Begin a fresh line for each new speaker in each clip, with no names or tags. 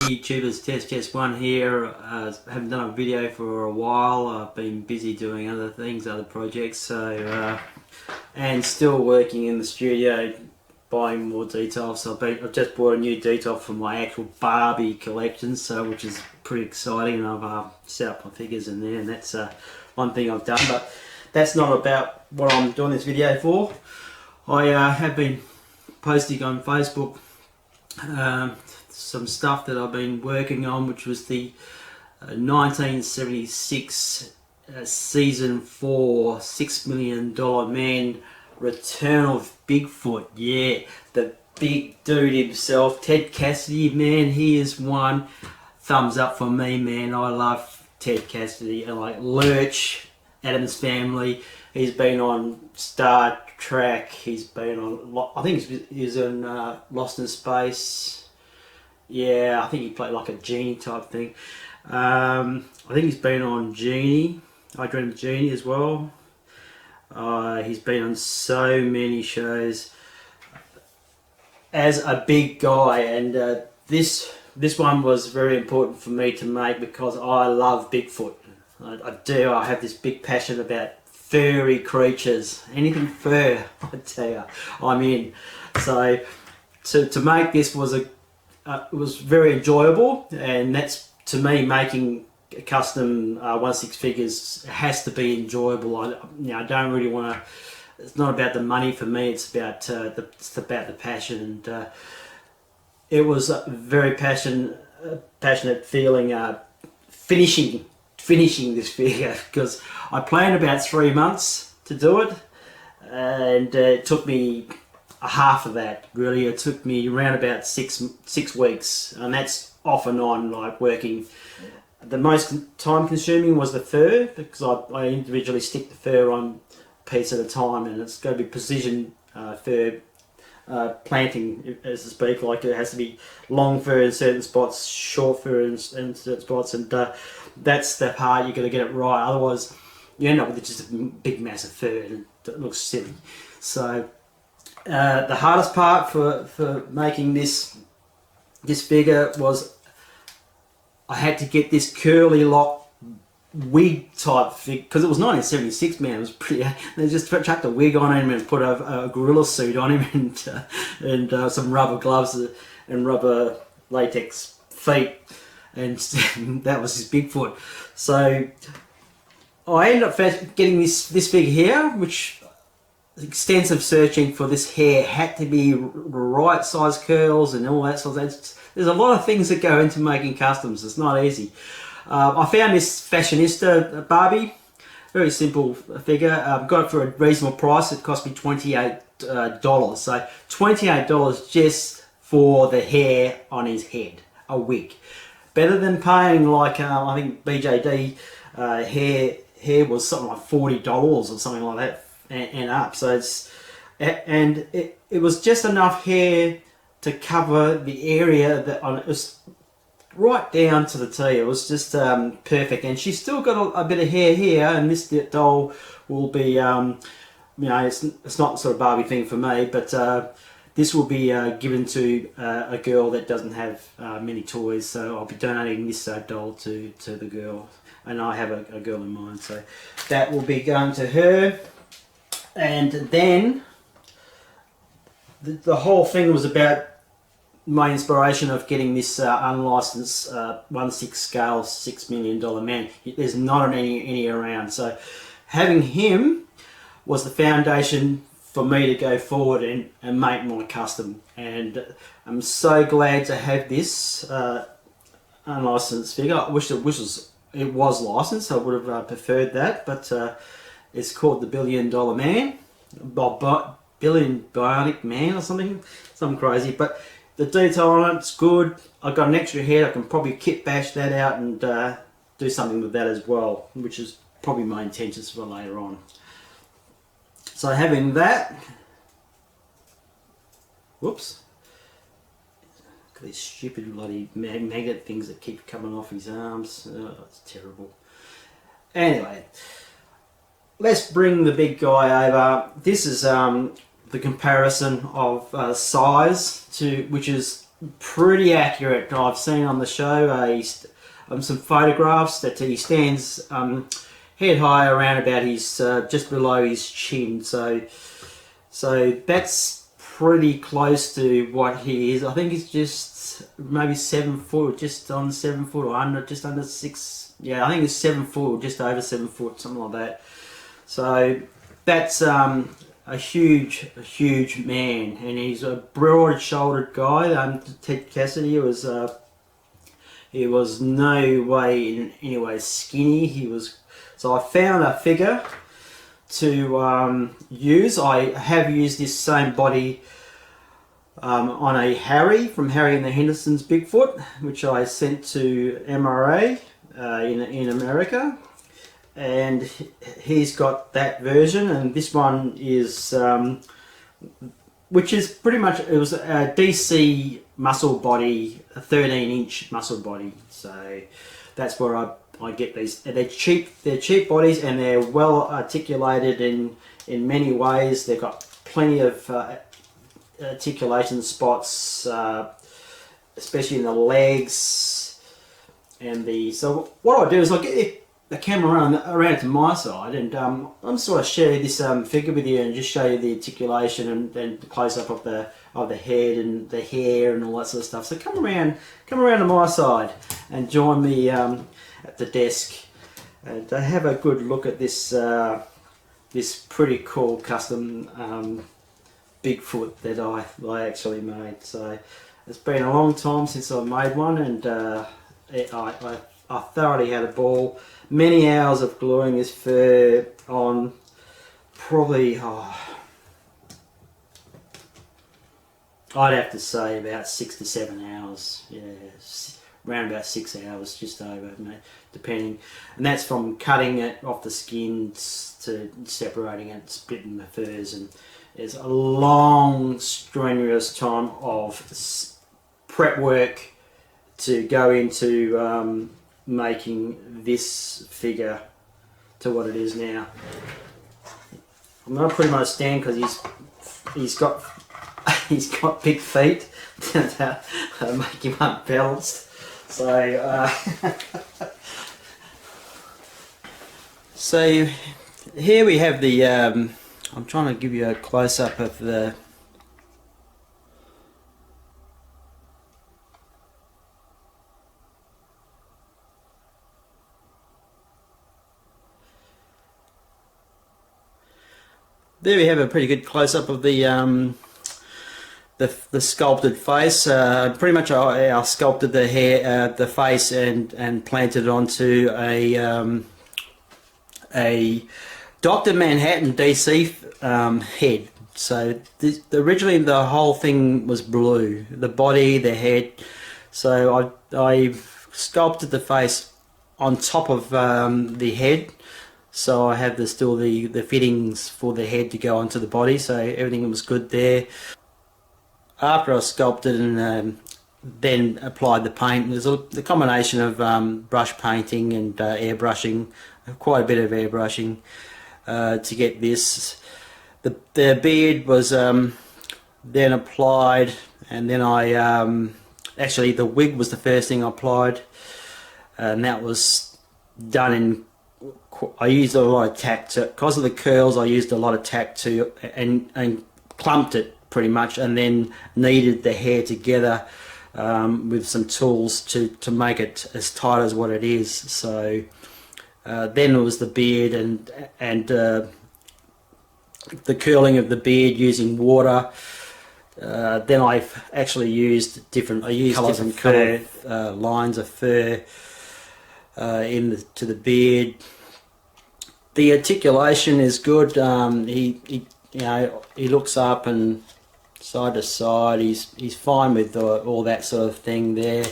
YouTubers, Test 1 here. Haven't done a video for a while. I've been busy doing other things, other projects, so and still working in the studio, buying more details. So I've just bought a new detail for my actual Barbie collection, so which is pretty exciting, and I've set up my figures in there, and that's one thing I've done. But that's not about what I'm doing this video for. I have been posting on Facebook some stuff that I've been working on, which was the 1976 season 4 $6 Million Man return of Bigfoot. Yeah, the big dude himself, Ted Cassidy, man, he is one. Thumbs up for me, man. I love Ted Cassidy, and like Lurch, Addams Family. He's been on Star Trek. He's been on, I think he's in Lost in Space. Yeah, I think he played like a genie type thing. I think he's been on Genie. I Dream of Genie as well. He's been on so many shows as a big guy, and this one was very important for me to make because I love Bigfoot. I do. I have this big passion about furry creatures. Anything fur, I tell you, I'm in. So to make this was it was very enjoyable, and that's, to me, making custom 1/6 figures has to be enjoyable. I don't really want to. It's not about the money for me. It's about the passion, and it was a very passionate feeling finishing this figure, because I planned about 3 months to do it, and it took me half of that. Really, it took me around about six weeks, and that's off and on, like working. The most time consuming was the fur, because I individually stick the fur on a piece at a time, and it's going to be precision fur planting, as to speak. Like, it has to be long fur in certain spots, short fur in certain spots, and that's the part you're going to get it right. Otherwise, you end up with just a big mass of fur, and it looks silly. So the hardest part for making this figure was I had to get this curly lock wig type fig, because it was 1976, man. It was pretty. They just chucked a wig on him and put a gorilla suit on him, and some rubber gloves and rubber latex feet, and that was his Bigfoot. So I ended up getting this figure here, which extensive searching for this hair, had to be the right size curls and all that sort of thing. There's a lot of things that go into making customs. It's not easy. I found this Fashionista Barbie, very simple figure. Got it for a reasonable price. It cost me $28. So $28 just for the hair on his head, a wig. Better than paying like I think BJD hair was something like $40 or something like that and up. So it was just enough hair to cover the area that it was right down to the T. It was just perfect, and she's still got a bit of hair here, and this doll will be it's not sort of Barbie thing for me, but this will be given to a girl that doesn't have many toys, so I'll be donating this doll to the girl, and I have a girl in mind, so that will be going to her. And then the whole thing was about my inspiration of getting this unlicensed 1/6 scale $6 Million Man. There's not any around, so having him was the foundation for me to go forward and make my custom. And I'm so glad to have this unlicensed figure. I wish it was licensed. I would have preferred that, but it's called the $1 Billion Man, Bionic Man or something crazy. But the detail on it's good. I've got an extra head. I can probably kit bash that out and do something with that as well, which is probably my intentions for later on. So having that, whoops, look at these stupid bloody magnet things that keep coming off his arms. Oh, it's terrible. Anyway, let's bring the big guy over. This is the comparison of size to, which is pretty accurate. I've seen on the show some photographs that he stands head high around about his just below his chin. So that's pretty close to what he is. I think he's just maybe 7 foot, just on 7 foot or under, just under 6. Yeah, I think it's 7 foot, just over 7 foot, something like that. So that's a huge man, and he's a broad-shouldered guy. Ted Cassidy he was no way in any way skinny. So I found a figure to use. I have used this same body on a Harry from Harry and the Hendersons Bigfoot, which I sent to MRA in America, and he's got that version, and this one is which is pretty much, it was a DC muscle body, a 13-inch muscle body. So that's where I get these. They're cheap bodies, and they're well articulated in many ways. They've got plenty of articulation spots, especially in the legs and so what I do is I get the camera around to my side, and I'm sort of share this figure with you and just show you the articulation and the close up of the head and the hair and all that sort of stuff. So come around to my side and join me at the desk and have a good look at this this pretty cool custom Bigfoot that I actually made. So it's been a long time since I've made one, and I thoroughly had a ball. Many hours of gluing this fur on, probably, I'd have to say about 6 to 7 hours. Yeah, around about 6 hours, just over, depending. And that's from cutting it off the skins to separating it, splitting the furs, and it's a long, strenuous time of prep work to go into making this figure to what it is now. I'm going to put him on a stand because he's got big feet that make him unbalanced. So so here we have the I'm trying to give you a close-up of the there we have a pretty good close-up of the sculpted face. Pretty much I sculpted the hair, the face, and planted it onto a Dr. Manhattan DC head. So originally the whole thing was blue, the body, the head. So I sculpted the face on top of the head. So I have still the fittings for the head to go onto the body, so everything was good there. After I sculpted and then applied the paint, there's the combination of brush painting and airbrushing, quite a bit of airbrushing to get this. The beard was then applied, and then I actually the wig was the first thing I applied, and that was done in. I used a lot of tack because of the curls. I used a lot of tack to and clumped it pretty much, and then kneaded the hair together with some tools to make it as tight as what it is. So then it was the beard and the curling of the beard using water. Then I've actually used different colours and fur, lines of fur to the beard. The articulation is good. He looks up and side to side. He's fine with all that sort of thing there.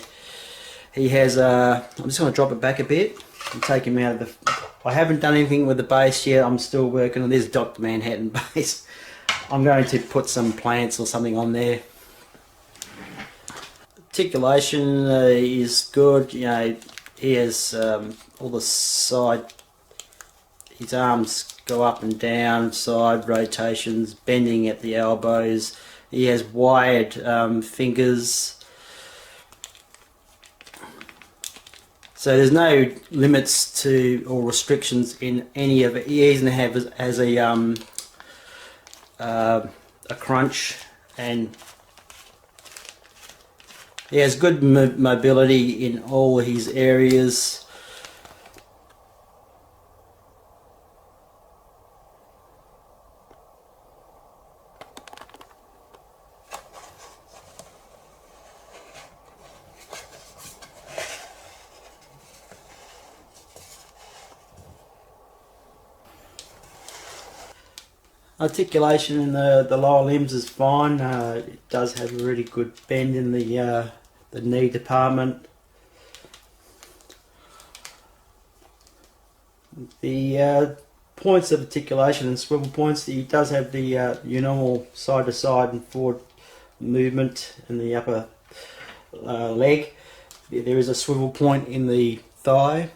He has I'm just going to drop it back a bit and take him out of the. I haven't done anything with the base yet. I'm still working on this Dr. Manhattan base. I'm going to put some plants or something on there. Articulation is good. He has all the side. His arms go up and down, side rotations, bending at the elbows. He has wired fingers. So there's no limits to or restrictions in any of it. He even has a crunch, and he has good mobility in all his areas. Articulation in the lower limbs is fine. It does have a really good bend in the knee department. The points of articulation and swivel points, he does have the your normal side to side and forward movement in the upper leg. There is a swivel point in the thigh,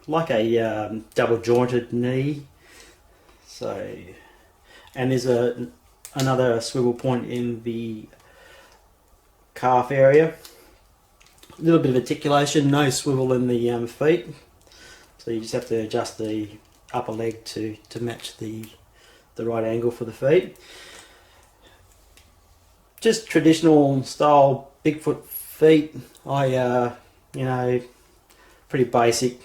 like a double jointed knee. So, and there's another swivel point in the calf area. A little bit of articulation, no swivel in the feet. So you just have to adjust the upper leg to match the right angle for the feet. Just traditional style Bigfoot feet. You know, pretty basic.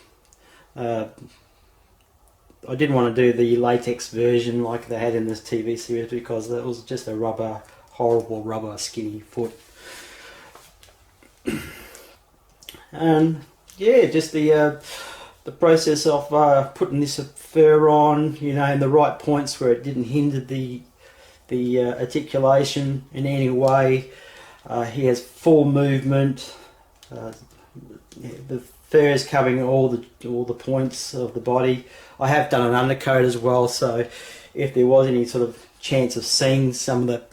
I didn't want to do the latex version like they had in this TV series because that was just a horrible rubber skinny foot. And yeah, just the process of putting this fur on, you know, in the right points where it didn't hinder the articulation in any way. He has full movement. The fur is covering all the points of the body. I have done an undercoat as well, so if there was any sort of chance of seeing some of the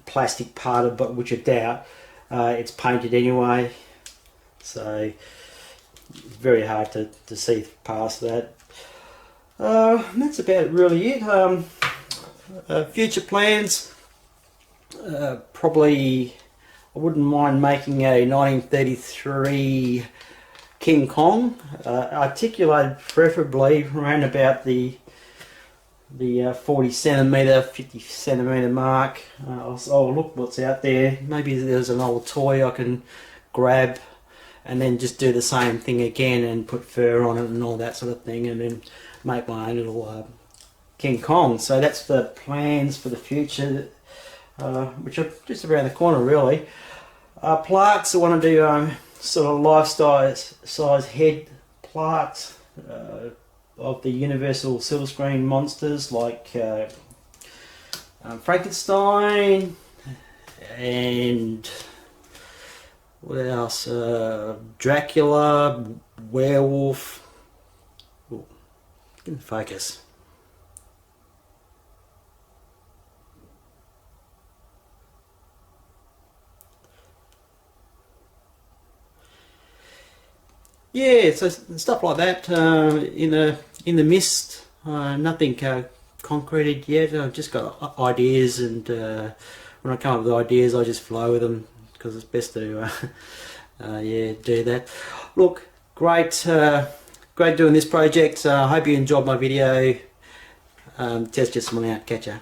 plastic part of it, which I doubt, it's painted anyway, so it's very hard to see past that. That's about really it. Future plans, probably I wouldn't mind making a 1933 King Kong, articulated preferably around about the 40 centimetre, 50 centimetre mark. I'll look what's out there. Maybe there's an old toy I can grab and then just do the same thing again and put fur on it and all that sort of thing, and then make my own little King Kong. So that's the plans for the future, which are just around the corner really. Plaques, I want to do sort of life-size head plaques of the Universal silver screen monsters like Frankenstein and what else? Dracula, werewolf. Ooh, get in focus. Yeah, so stuff like that in the mist. Nothing concreted yet. I've just got ideas, and when I come up with ideas, I just flow with them because it's best to yeah, do that. Look, great doing this project. I hope you enjoyed my video. Test just someone out. Catch ya.